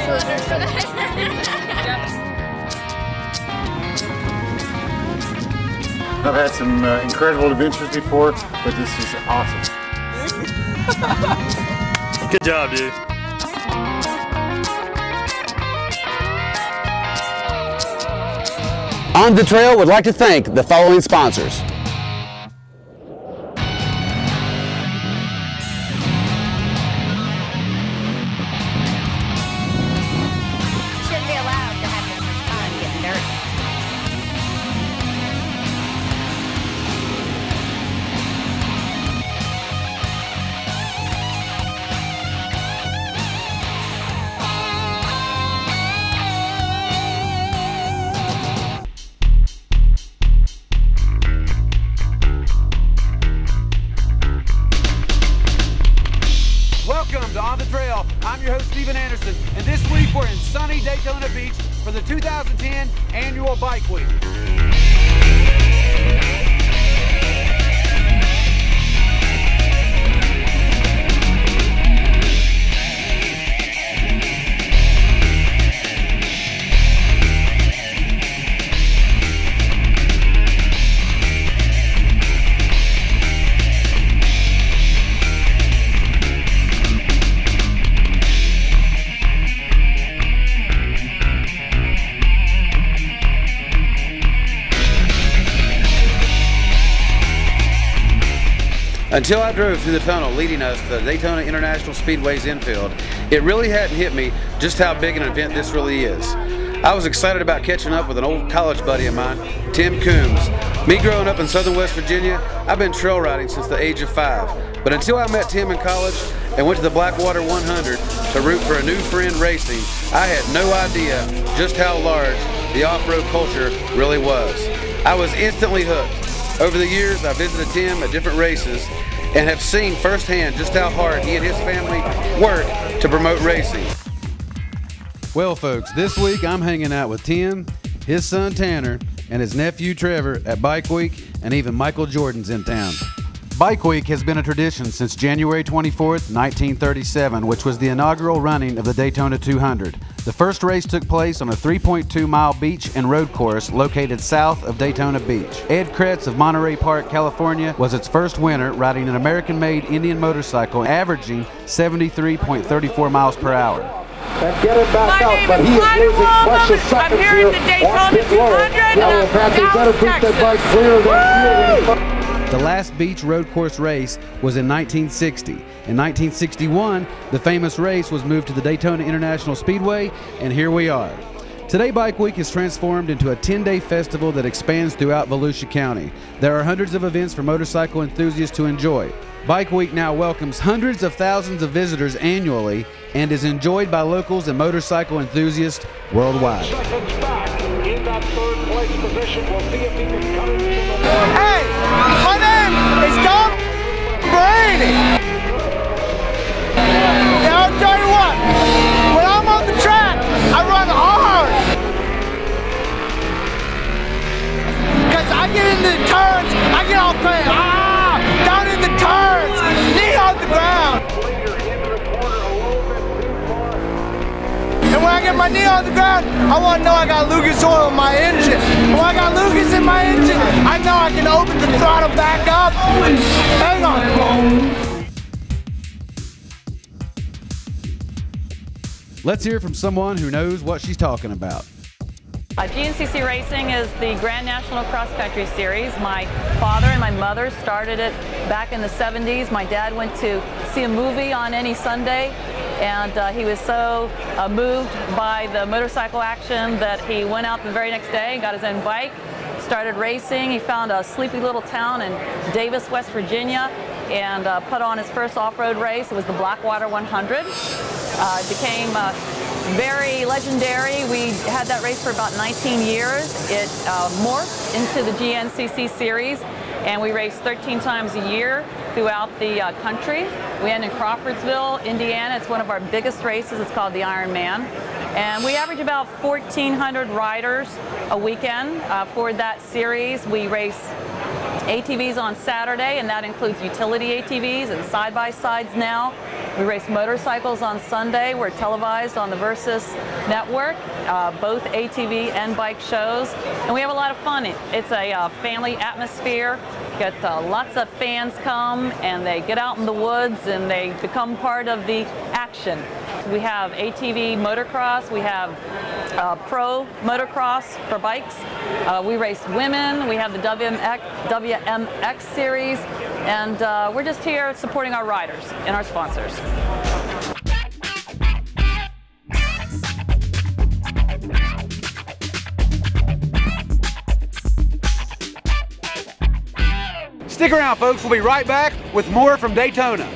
I've had some incredible adventures before, but this is awesome. Good job, dude. On the Trail would like to thank the following sponsors. Shouldn't be allowed to have this much time getting dirty. Welcome to On the Trail. I'm your host, Steven Anderson, and this week we're in sunny Daytona Beach for the 2010 Annual Bike Week. Until I drove through the tunnel leading us to the Daytona International Speedway's infield, it really hadn't hit me just how big an event this really is. I was excited about catching up with an old college buddy of mine, Tim Coombs. Me growing up in southern West Virginia, I've been trail riding since the age of 5. But until I met Tim in college and went to the Blackwater 100 to root for a new friend racing, I had no idea just how large the off-road culture really was. I was instantly hooked. Over the years, I visited Tim at different races and have seen firsthand just how hard he and his family work to promote racing. Well, folks, this week I'm hanging out with Tim, his son Tanner, and his nephew Trevor at Bike Week, and even Michael Jordan's in town. Bike Week has been a tradition since January 24th, 1937, which was the inaugural running of the Daytona 200. The first race took place on a 3.2-mile beach and road course located south of Daytona Beach. Ed Kretz of Monterey Park, California, was its first winner, riding an American-made Indian motorcycle averaging 73.34 miles per hour. And get it back out, but he is losing precious seconds. I'm here at the Daytona 200. Yellow Panther better beat that bike clear than The last beach road course race was in 1960. In 1961, the famous race was moved to the Daytona International Speedway, and here we are. Today, Bike Week is transformed into a 10-day festival that expands throughout Volusia County. There are hundreds of events for motorcycle enthusiasts to enjoy. Bike Week now welcomes hundreds of thousands of visitors annually and is enjoyed by locals and motorcycle enthusiasts worldwide. seconds back in that third place position. We'll see if he can cut it. Hey, my name is Tom Brady. And I'll tell you what, when I'm on the track, I run hard. Because I get into the turns, I get all crazy. Down in the turns, knee on the ground. And when I get my knee on the ground, I want to know I got Lucas oil in my engine. When I got Lucas in my engine, I know I can open the throttle back up. Hang on. Let's hear from someone who knows what she's talking about. GNCC Racing is the Grand National Cross Country Series. My father and my mother started it back in the 70s. My dad went to see a movie on any Sunday, and he was so moved by the motorcycle action that he went out the very next day and got his own bike, started racing. He found a sleepy little town in Davis, West Virginia, and put on his first off-road race. It was the Blackwater 100. It became very legendary. We had that race for about 19 years. It morphed into the GNCC series, and we raced 13 times a year throughout the country. We end in Crawfordsville, Indiana. It's one of our biggest races. It's called the Ironman. And we average about 1,400 riders a weekend for that series. We race ATVs on Saturday, and that includes utility ATVs and side-by-sides now. We race motorcycles on Sunday. We're televised on the Versus Network, both ATV and bike shows, and we have a lot of fun. It's a family atmosphere. Get lots of fans come and they get out in the woods and they become part of the action. We have ATV motocross, we have pro motocross for bikes, we race women, we have the WMX series, and we're just here supporting our riders and our sponsors. Stick around, folks. We'll be right back with more from Daytona.